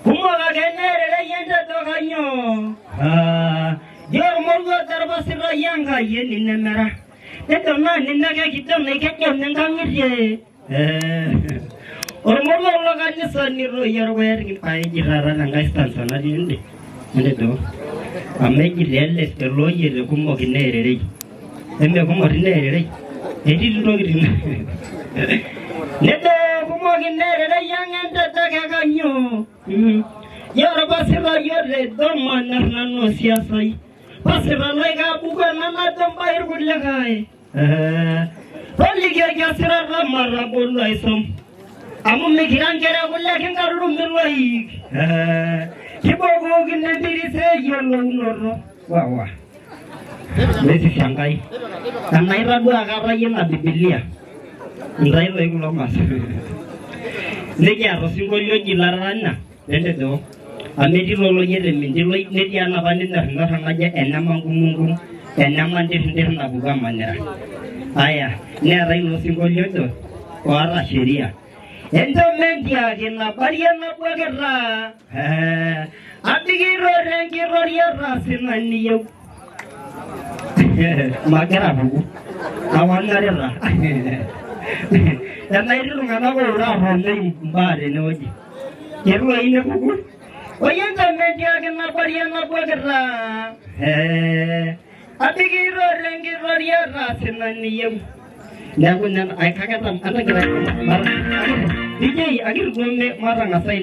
Kumoga genere yende tokanyo. Yor morgo tarbasira yanga yeni nemera. Teto na ninage kitam ne kekyo nengangirye. Ormorgo logani saniro yorwer ki pai jirara nanga stansona dinde. Ende do. Amegi lelle stelo yere kumoga genere. Embe kumoga genere. Edi ndogirina. Neto kumoga genere yanga tokanyo. Yor basira yore doma nano siasai. Basira laiga buka nana domba irgulagai. Poli kya sira ramara bolai som. Amu mikiran kera gulakin karulum milai. Kibogo ginendiri se yolo noro. Wah. Besi sangkai. Kanai rabu agara yena Biblia. Ndai lo igulo mas. Negi arosingolio jilarana. Dende do. Amedi lolo yede mindilo nedi anabani ndaranga enamangumungu enamandir na buga manera. Aya, nera ino singolio do. Wara sheria. Endo mendia kina baria na bugera. Adigiro rengi roria rasinani yo. Magera bugu. Awanarera. Dan itu ngana ora hone mbare noji. Keru ine bugu. Oyenda media kena baria na bugera. Adigiro rengi roria rasinani yo. Nakunan ay kakatam ana kira. DJ agir gombe marang asai